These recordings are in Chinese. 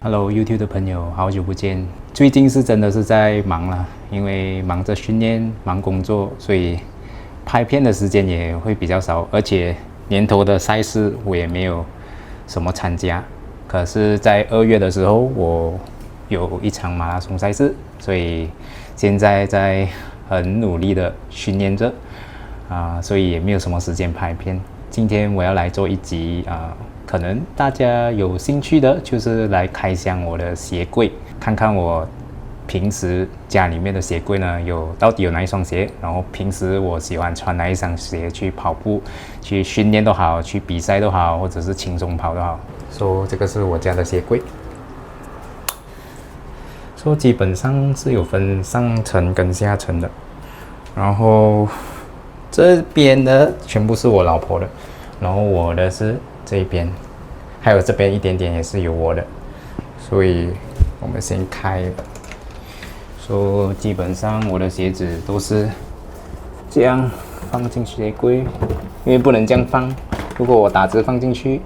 Hello YouTube 的朋友，好久不见。最近是真的是在忙了，因为忙着训练、忙工作，所以拍片的时间也会比较少。而且年头的赛事我也没有什么参加。可是，在2月的时候，我有一场马拉松赛事，所以现在在很努力的训练着所以也没有什么时间拍片。今天我要来做一集可能大家有兴趣的，就是来开箱我的鞋柜，看看我平时家里面的鞋柜呢，到底有哪一双鞋，然后平时我喜欢穿哪一双鞋去跑步、去训练都好，去比赛都好，或者是轻松跑都好。这个是我家的鞋柜。基本上是有分上层跟下层的，然后这边的全部是我老婆的，然后我的是这边，还有这边一点点也是有我的，所以我们先开。基本上我的鞋子都是这样放进鞋柜，因为不能这样放，如果我打直放进去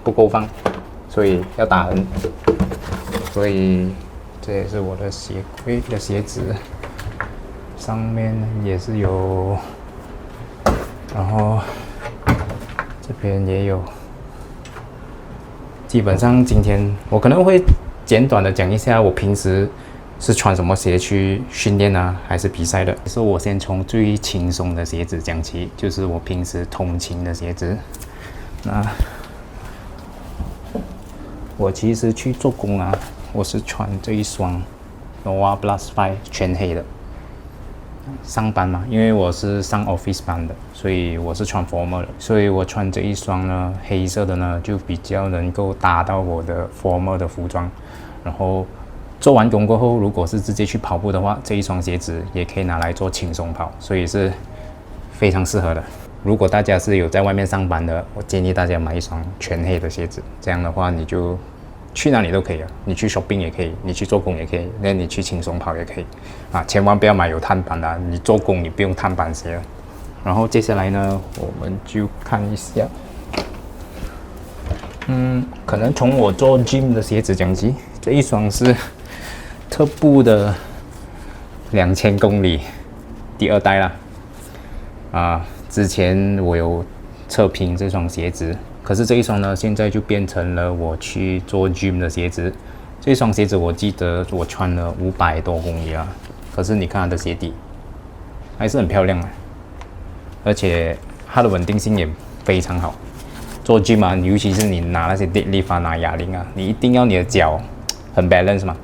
不够放，所以要打横。所以这也是我的鞋柜的鞋子，上面也是有，然后这边也有。基本上今天我可能会简短的讲一下我平时是穿什么鞋去训练还是比赛的。我先从最轻松的鞋子讲起，就是我平时通勤的鞋子。那我其实去做工我是穿这一双 Nova Plus 5全黑的。上班嘛，因为我是上 office 班的，所以我是穿 formal 的，所以我穿这一双呢，黑色的呢，就比较能够搭到我的 formal 的服装。然后做完工过后，如果是直接去跑步的话，这一双鞋子也可以拿来做轻松跑，所以是非常适合的。如果大家是有在外面上班的，我建议大家买一双全黑的鞋子，这样的话你就去哪里都可以了，你去 shopping 也可以，你去做工也可以，那你去轻松跑也可以千万不要买有碳板的，你做工你不用碳板鞋了。然后接下来呢，我们就看一下，可能从我做 gym 的鞋子讲起，这一双是特步的2000公里第2代啦，之前我有测评这双鞋子。可是这一双呢，现在就变成了我去做 gym 的鞋子。这一双鞋子我记得我穿了500多公里啊，可是你看它的鞋底还是很漂亮而且它的稳定性也非常好。做 gym尤其是你拿那些 deadlift 拿哑铃你一定要你的脚很 balance 嘛。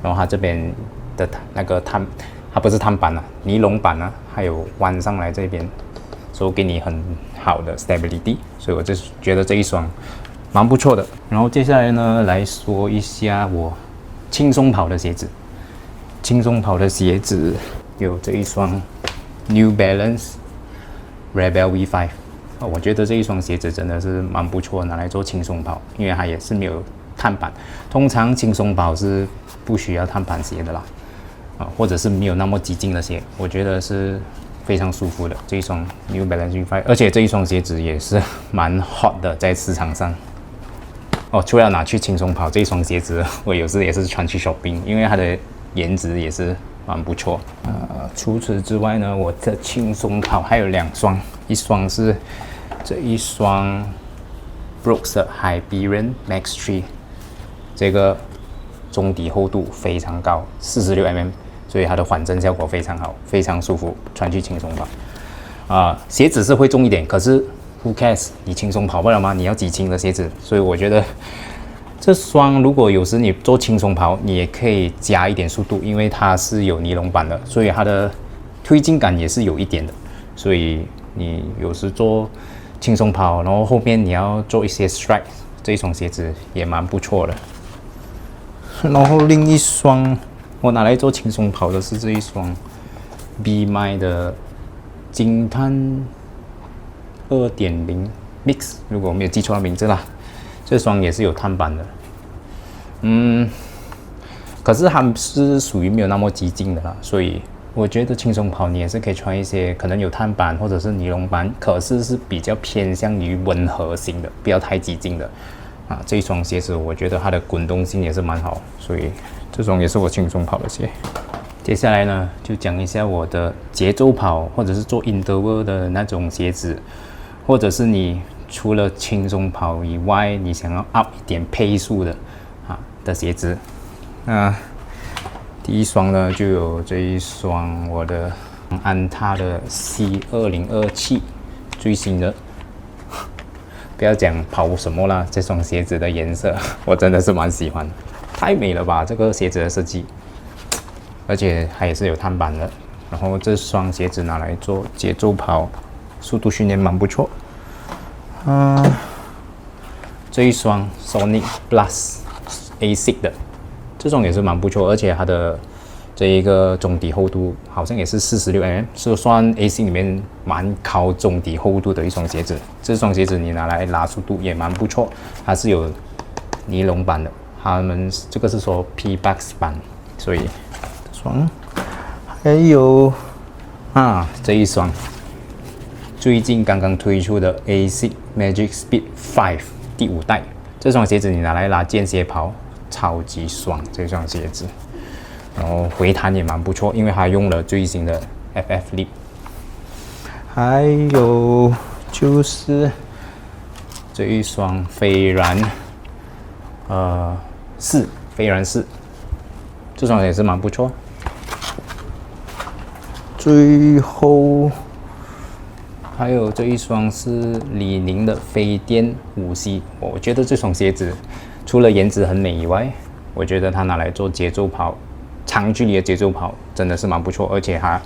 然后它这边的那个它不是碳板尼龙板还有弯上来这边，所以给你很好的 stability， 所以我就觉得这一双蛮不错的。然后接下来呢，来说一下我轻松跑的鞋子。轻松跑的鞋子有这一双 New Balance Rebel V5，我觉得这一双鞋子真的是蛮不错，拿来做轻松跑，因为它也是没有碳板。通常轻松跑是不需要碳板鞋的啦，或者是没有那么激进的鞋，我觉得是非常舒服的这一双 New Balance V5， 而且这一双鞋子也是蛮 hot 的，在市场上。除了拿去轻松跑，这一双鞋子我有时也是穿去 shopping， 因为它的颜值也是蛮不错。除此之外呢，我的轻松跑还有2双，一双是这一双 Brooks 的 Hyperion Max 3，这个中底厚度非常高，46mm。所以它的缓震效果非常好，非常舒服，穿去轻松跑。鞋子是会重一点，可是 who cares？ 你轻松跑不了吗？你要几轻的鞋子？所以我觉得这双如果有时你做轻松跑，你也可以加一点速度，因为它是有尼龙板的，所以它的推进感也是有一点的。所以你有时做轻松跑，然后后面你要做一些 strike， 这一双鞋子也蛮不错的。然后另一双我拿来做轻松跑的是这一双 B-My 的惊叹 2.0 Mix， 如果我没有记错的名字啦。这双也是有碳板的，可是它是属于没有那么激进的啦，所以我觉得轻松跑你也是可以穿一些可能有碳板或者是尼龙板，可是是比较偏向于温和型的，不要太激进的。啊，这一双鞋子我觉得它的滚动性也是蛮好，所以这双也是我轻松跑的鞋。接下来呢，就讲一下我的节奏跑或者是做 interval 的那种鞋子，或者是你除了轻松跑以外，你想要 up 一点配速的鞋子。第一双呢就有这一双我的安踏的 C2027 最新的。不要讲跑什么啦，这双鞋子的颜色我真的是蛮喜欢，太美了吧！这个鞋子的设计，而且它也是有碳板的。然后这双鞋子拿来做节奏跑、速度训练蛮不错。这一双 Sonic Plus ASIC 的，这双也是蛮不错，而且它的这一个中底厚度好像也是46mm， 是算 ASIC 里面蛮高中底厚度的一双鞋子。这双鞋子你拿来拉速度也蛮不错，它是有尼龙版的，他们这个是说 P-Box 版，所以这双还有这一双最近刚刚推出的 ASIC Magic Speed 5第5代，这双鞋子你拿来拉间歇跑超级爽，这双鞋子。然后回弹也蛮不错，因为它用了最新的 FF Lip。还有就是这一双飞然4，这双也是蛮不错。最后还有这一双是李宁的飞电5C，我觉得这双鞋子除了颜值很美以外，我觉得它拿来做节奏跑。长距离的节奏跑真的是蛮不错，而且它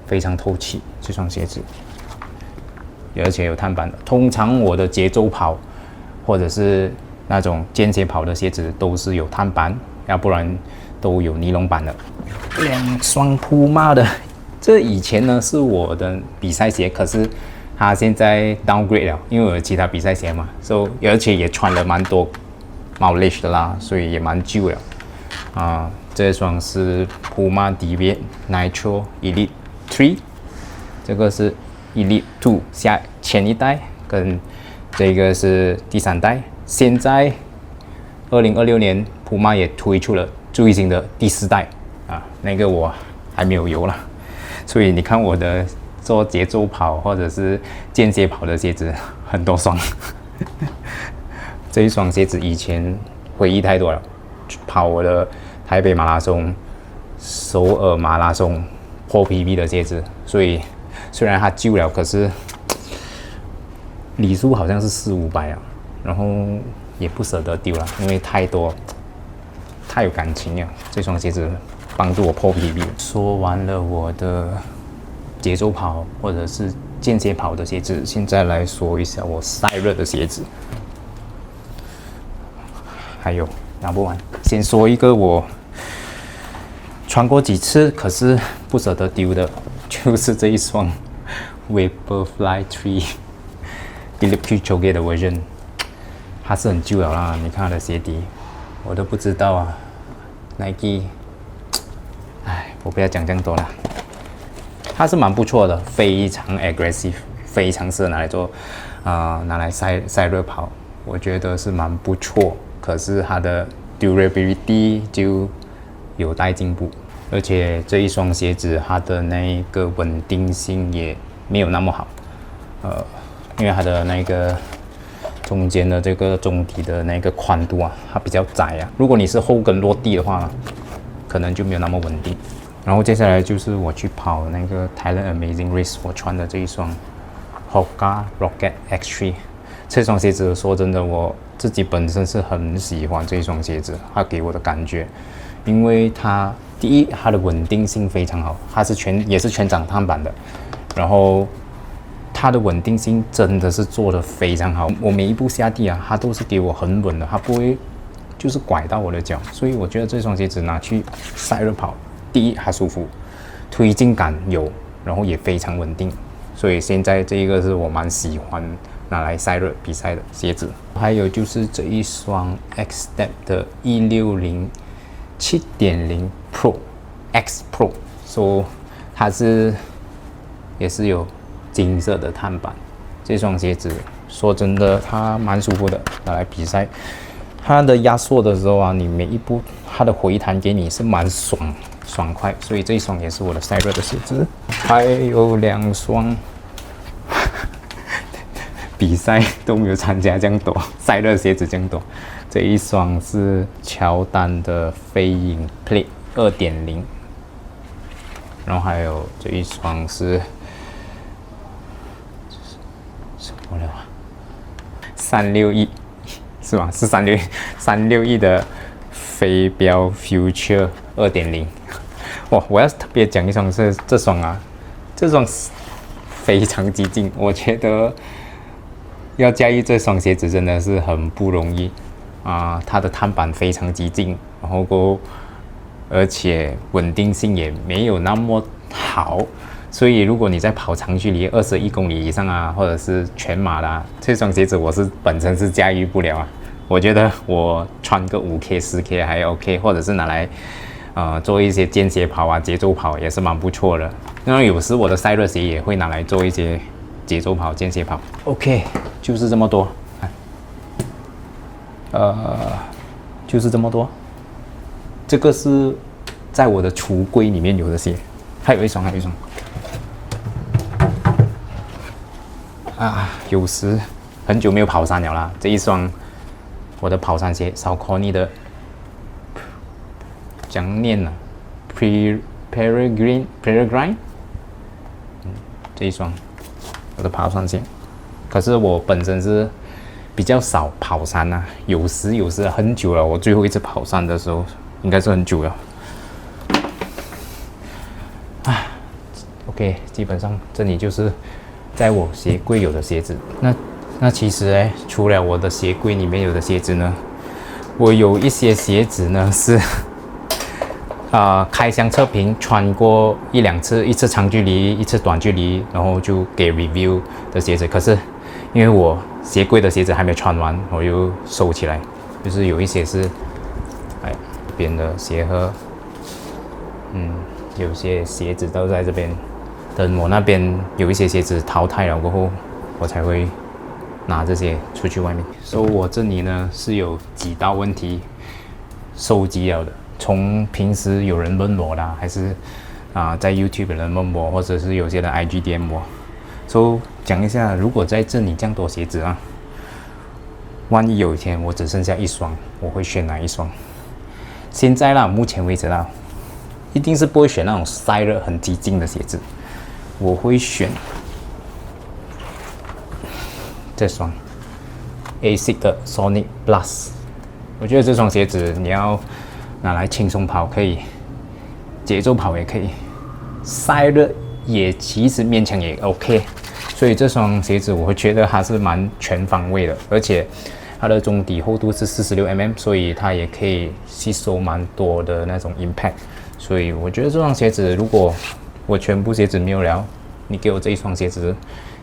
非常透气。这双鞋子，而且有碳板的。通常我的节奏跑或者是那种间歇跑的鞋子都是有碳板，要不然都有尼龙板的。2双Puma的，这以前呢是我的比赛鞋，可是它现在 downgrade 了，因为我有其他比赛鞋嘛，而且也穿了蛮多 mileage 的啦，所以也蛮旧了。这双是 Puma Deviate Nitro Elite 3， 这个是 Elite 2前一代，跟这个是第3代。现在2026年 Puma 也推出了最新的第4代那个我还没有油了，所以你看我的做节奏跑或者是间歇跑的鞋子很多双。这一双鞋子以前回忆太多了，跑我的台北马拉松、首尔马拉松破 PB 的鞋子，所以虽然它旧了，可是里数好像是400-500啊，然后也不舍得丢了，因为太有感情了。这双鞋子帮助我破 PB。说完了我的节奏跑或者是间歇跑的鞋子，现在来说一下我赛热的鞋子，还有拿不完。先说一个我穿过几次，可是不舍得丢的，就是这一双 Vaporfly 3 Philipp Kipchoge 的 version， 它是很旧了啦，你看它的鞋底，我都不知道啊。Nike， 我不要讲这样多了，它是蛮不错的，非常 aggressive， 非常适合拿来做拿来赛热跑，我觉得是蛮不错。可是它的 durability 就有待进步，而且这一双鞋子它的那个稳定性也没有那么好，因为它的那个中间的这个中底的那个宽度它比较窄如果你是后跟落地的话，可能就没有那么稳定。然后接下来就是我去跑那个 Thailand Amazing Race， 我穿的这一双 Hoka Rocket X3， 这双鞋子说真的，我自己本身是很喜欢这一双鞋子，它给我的感觉，因为它第一，它的稳定性非常好，它是也是全掌碳板的，然后它的稳定性真的是做得非常好，我每一步下地它都是给我很稳的，它不会就是拐到我的脚，所以我觉得这双鞋子拿去赛热跑，第一它舒服，推进感有，然后也非常稳定，所以现在这一个是我蛮喜欢拿来赛热比赛的鞋子。还有就是这一双 Xtep 的160 7.0 Pro X Pro， 它也是有金色的碳板，这双鞋子说真的，它蛮舒服的，拿来比赛。它的压缩的时候啊，你每一步它的回弹给你是蛮爽快，所以这一双也是我的赛热的鞋子。还有2双比赛都没有参加这样多，赛热鞋子这样多。这一双是乔丹的飞影 Play 2.0，然后还有这一双是什么了啊？361是吧？是361的飞镖 Future 2.0。哇，我要特别讲一双是这双啊，这双非常激进，我觉得要驾驭这双鞋子真的是很不容易啊！它的碳板非常激进，然后而且稳定性也没有那么好，所以如果你在跑长距离21公里以上啊，或者是全马啦，这双鞋子我是本身是驾驭不了啊。我觉得我穿个5K、10K 还 OK， 或者是拿来做一些间歇跑啊、节奏跑也是蛮不错的。那有时我的赛热鞋也会拿来做一些节奏跑、间歇跑。OK， 就是这么多。就是这么多。这个是在我的橱柜里面有的鞋，还有一双。啊，有时很久没有跑山了啦，这一双我的跑山鞋，Saucony 的，讲念啊 ，Peregrine，这一双我的跑山鞋。可是我本身是比较少跑山啊，有时很久了。我最后一次跑山的时候，应该是很久了。OK， 基本上这里就是在我鞋柜有的鞋子。那其实除了我的鞋柜里面有的鞋子呢，我有一些鞋子呢是开箱测评穿过1-2次，一次长距离，一次短距离，然后就给 review 的鞋子。可是因为我鞋柜的鞋子还没穿完，我又收起来。就是有一些是这边的鞋盒，有些鞋子都在这边。等我那边有一些鞋子淘汰了过后，我才会拿这些出去外面。所以我这里呢是有几道问题收集了的，从平时有人问我啦，还是在 YouTube 有人问我，或者是有些人 IG DM 我。所以讲一下，如果在这里这样多鞋子啊，万一有一天我只剩下1双，我会选哪一双？现在啦，目前为止啦，一定是不会选那种赛热很激进的鞋子。我会选这双 ASICS 的 Sonic Plus。我觉得这双鞋子你要拿来轻松跑可以，节奏跑也可以，赛热也其实勉强也 OK。所以这双鞋子我会觉得它是蛮全方位的，而且它的中底厚度是46mm， 所以它也可以吸收蛮多的那种 impact。所以我觉得这双鞋子如果我全部鞋子没有了，你给我这一双鞋子，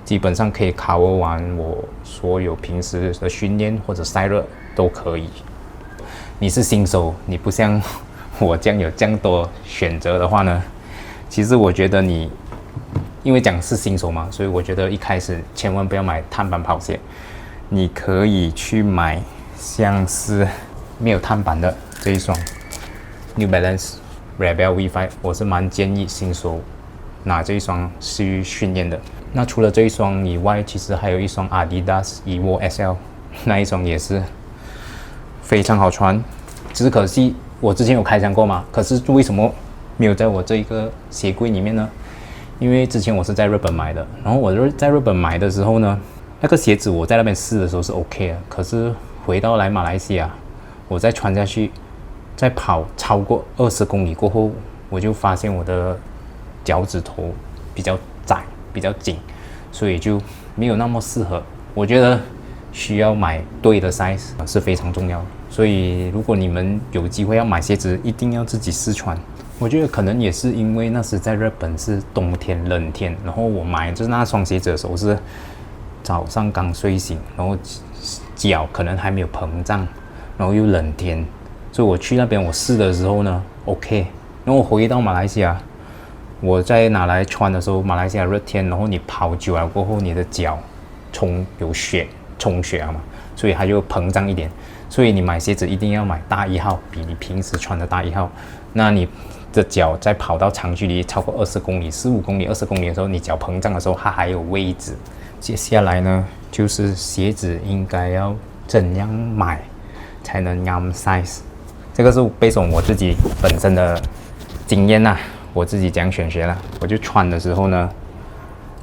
基本上可以 cover 完我所有平时的训练或者赛热都可以。你是新手，你不像我这样有这样多选择的话呢，其实我觉得你，因为讲是新手嘛，所以我觉得一开始千万不要买碳板跑鞋，你可以去买像是没有碳板的这一双 New Balance Rebel V5， 我是蛮建议新手拿这一双去训练的。那除了这一双以外，其实还有一双 Adidas Evo SL， 那一双也是非常好穿，只是可惜我之前有开箱过嘛，可是为什么没有在我这一个鞋柜里面呢？因为之前我是在日本买的，然后我在日本买的时候呢，那个鞋子我在那边试的时候是 OK 的，可是回到来马来西亚，我再穿下去，再跑超过20公里过后，我就发现我的脚趾头比较窄、比较紧，所以就没有那么适合。我觉得需要买对的 size 是非常重要的。所以如果你们有机会要买鞋子，一定要自己试穿。我觉得可能也是因为那时在日本是冬天冷天，然后我买就是那双鞋子的时候是早上刚睡醒，然后脚可能还没有膨胀，然后又冷天，所以我去那边我试的时候呢 OK， 然后我回到马来西亚，我再拿来穿的时候，马来西亚热天，然后你跑久了过后，你的脚有血充血了嘛，所以它就膨胀一点。所以你买鞋子一定要买大1号，比你平时穿的大1号。那你的脚在跑到长距离超过20公里、15公里、20公里的时候，你脚膨胀的时候，它还有位置。接下来呢，就是鞋子应该要怎样买才能啱 size？ 这个是based on我自己本身的经验啦，我自己这样选鞋啦。我就穿的时候呢，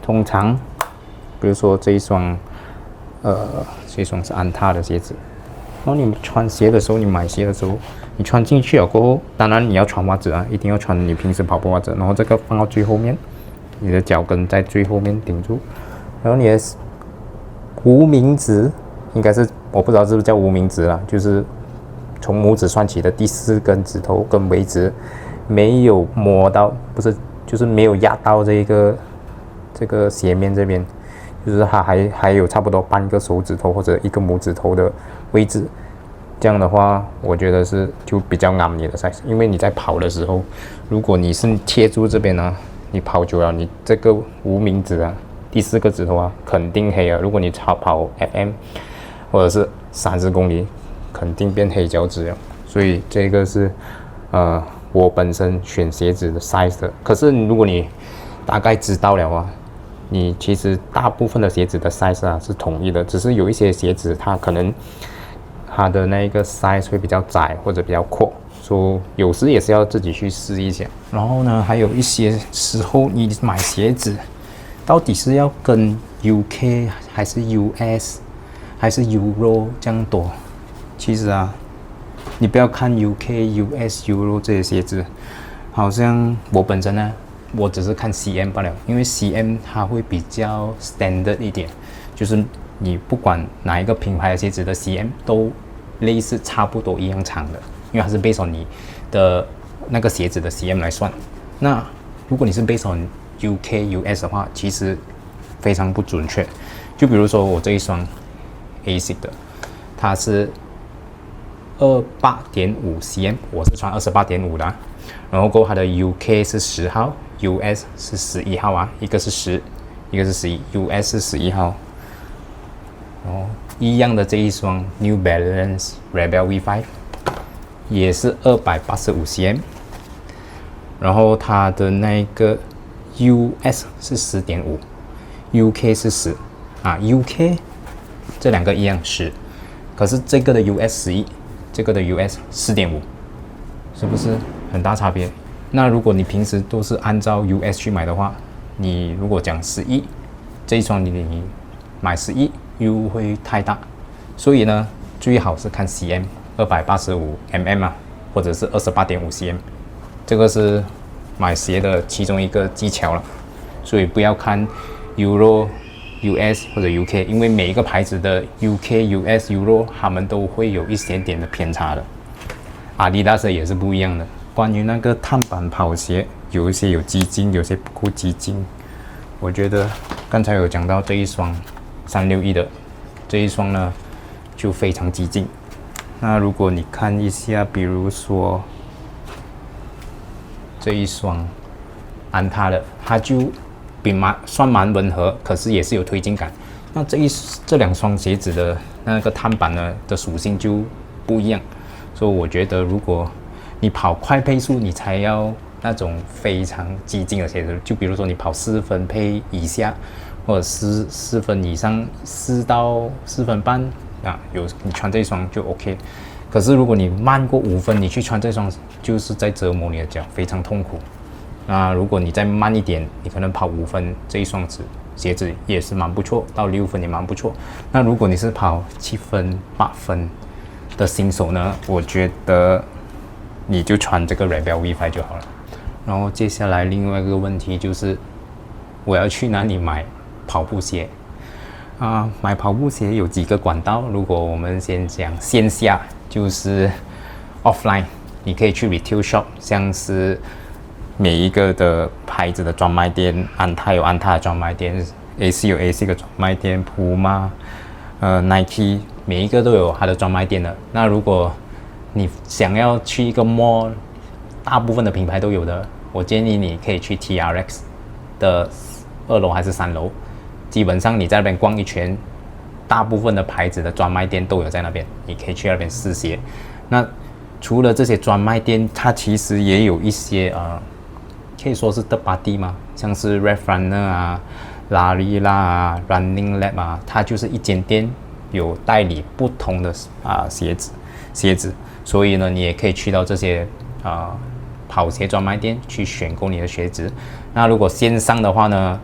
通常比如说这一双是安踏的鞋子。然后你穿鞋的时候，你买鞋的时候，你穿进去了过后，当然你要穿袜子啊，一定要穿你平时跑步袜子。然后这个放到最后面，你的脚跟在最后面顶住。然后你的无名指应该是我不知道是不是叫无名指啦，就是从拇指算起的第4根指头跟尾指没有摸到，不是就是没有压到这个鞋面这边。就是它还有差不多半个手指头或者1个拇指头的位置，这样的话，我觉得是就比较啱你的 size。因为你在跑的时候，如果你是贴住这边呢，你跑久了，你这个无名指啊，第4个指头啊，肯定黑了。如果你跑 FM 或者是30公里，肯定变黑脚趾了。所以这个是我本身选鞋子的 size 的。可是如果你大概知道了啊，你其实大部分的鞋子的 size 啊是统一的，只是有一些鞋子它可能它的那个 size 会比较窄或者比较阔，所以有时也是要自己去试一下。然后呢，还有一些时候你买鞋子到底是要跟 UK 还是 US 还是 Euro 这样多？其实啊，你不要看 UK、US、Euro 这些鞋子，好像我本身呢，我只是看 CM 罢了，因为 CM 它会比较 standard 一点，就是你不管哪一个品牌的鞋子的 CM 都类似差不多一样长的，因为它是 based on 你的那个鞋子的 CM 来算。那如果你是 based on UK、US 的话，其实非常不准确。就比如说我这一双 ASIC 的，它是28.5 cm， 我是穿28.5的然后过后它的 UK 是10号。US 是11号啊，一个是10，一个是11 ，US 是11号。然后一样的这一双 New Balance Rebel V5 也是285 cm， 然后它的那个 US 是10.5，UK 是10啊 ，UK 这两个一样10，可是这个的 US 11，这个的 US 4.5，是不是很大差别？那如果你平时都是按照 US 去买的话，你如果讲11，这一双你买11又会太大，所以呢，最好是看 CM 285mm 啊，或者是28.5 cm， 这个是买鞋的其中一个技巧了。所以不要看 Euro、US 或者 UK， 因为每一个牌子的 UK、US、Euro 他们都会有一点点的偏差的。Adidas 也是不一样的。关于那个碳板跑鞋，有一些有激进，有些不够激进。我觉得刚才有讲到这一双361的这一双呢，就非常激进。那如果你看一下，比如说这一双安踏的，它就算蛮温和，可是也是有推进感。那这两双鞋子的那个碳板呢的属性就不一样，所以我觉得如果你跑快配速，你才要那种非常激进的鞋子。就比如说你跑4分配以下，或者4分以上，4到4分半啊，你穿这一双就 OK。可是如果你慢过5分，你去穿这双就是在折磨你的脚，非常痛苦。那如果你再慢一点，你可能跑5分，这一双鞋子也是蛮不错，到6分也蛮不错。那如果你是跑7分、8分的新手呢，我觉得你就穿这个 Rebel V5 就好了。然后接下来另外一个问题就是，我要去哪里买跑步鞋？买跑步鞋有几个管道。如果我们先讲线下，就是 offline， 你可以去 retail shop， 像是每一个的牌子的专卖店，安踏有安踏的专卖店 ，AC 有 AC 的专卖店 ，Puma、Nike 每一个都有它的专卖店的。那如果你想要去一个 mall， 大部分的品牌都有的，我建议你可以去 TRX 的2楼还是3楼，基本上你在那边逛一圈，大部分的牌子的专卖店都有在那边，你可以去那边试鞋。那除了这些专卖店，它其实也有一些可以说是third party嘛，像是 Red Runner 啊、Larilla 啊、Running Lab 啊，它就是一间店有代理不同的鞋子，所以呢，你也可以去到这些跑鞋专卖店去选购你的鞋子。那如果线上的话呢，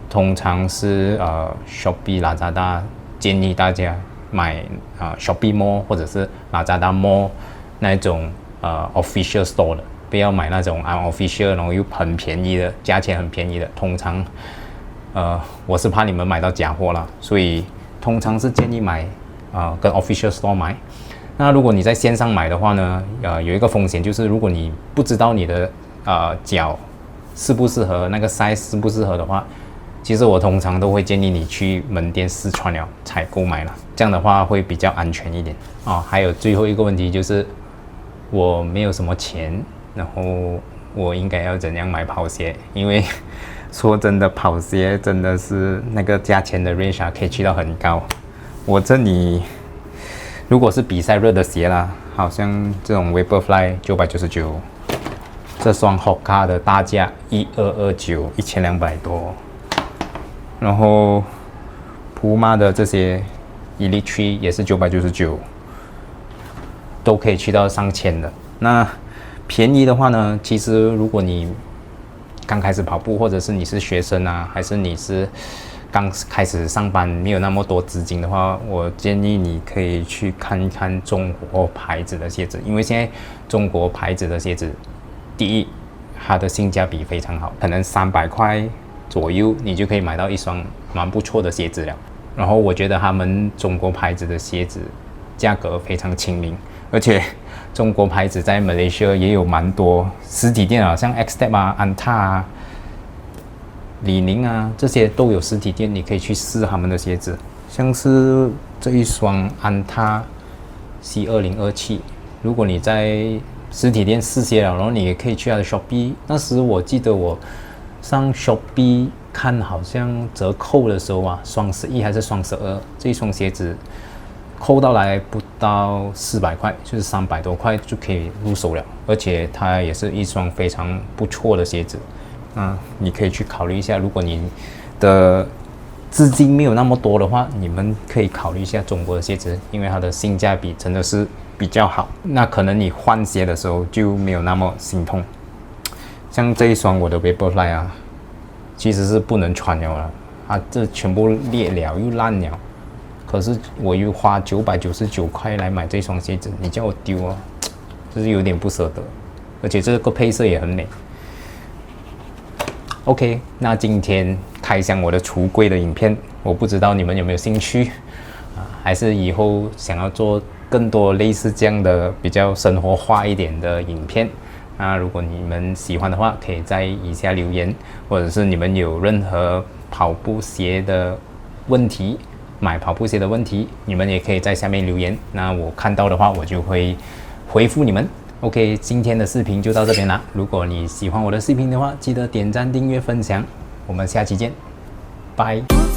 通常是Shopee、Lazada 建议大家买Shopee Mall 或者是 Lazada Mall 那种official store 的，不要买那种unofficial 然后又很便宜的，价钱很便宜的。通常我是怕你们买到假货啦，所以通常是建议买跟 official store 买。那如果你在线上买的话呢，有一个风险就是如果你不知道你的脚适不适合，那个 size 适不适合的话，其实我通常都会建议你去门店试穿了才购买了，这样的话会比较安全一点还有最后一个问题就是我没有什么钱，然后我应该要怎样买跑鞋？因为说真的，跑鞋真的是那个价钱的 range 可以去到很高。我这里如果是比赛热的鞋啦，好像这种 Vaporfly 999，这双 Hoka 的大价1229，1200多。然后 Puma 的这些 Elite 3也是999，都可以去到上千的。那便宜的话呢，其实如果你刚开始跑步，或者是你是学生啊，还是你是刚开始上班，没有那么多资金的话，我建议你可以去看一看中国牌子的鞋子，因为现在中国牌子的鞋子，第一，它的性价比非常好，可能300块左右，你就可以买到一双蛮不错的鞋子了。然后我觉得他们中国牌子的鞋子价格非常亲民，而且中国牌子在马来西亚也有蛮多实体店啊，像 Xtep 啊、安踏啊、李宁啊，这些都有实体店，你可以去试他们的鞋子。像是这一双安踏 C2027，如果你在实体店试鞋了，然后你也可以去他的 Shopee。那时我记得我上 Shopee 看，好像折扣的时候啊，双11还是双12，这一双鞋子扣到来不到400块，就是300多块就可以入手了，而且它也是一双非常不错的鞋子。你可以去考虑一下，如果你的资金没有那么多的话，你们可以考虑一下中国的鞋子，因为它的性价比真的是比较好。那可能你换鞋的时候就没有那么心痛。像这一双我的 Vaporfly 啊，其实是不能穿了，这全部裂了又烂了。可是我又花999块来买这双鞋子，你叫我丢啊，就是有点不舍得。而且这个配色也很美。OK， 那今天开箱我的橱柜的影片，我不知道你们有没有兴趣还是以后想要做更多类似这样的比较生活化一点的影片。那如果你们喜欢的话，可以在以下留言，或者是你们有任何跑步鞋的问题，买跑步鞋的问题，你们也可以在下面留言。那我看到的话，我就会回复你们。OK， 今天的视频就到这边啦。如果你喜欢我的视频的话，记得点赞、订阅、分享。我们下期见，拜。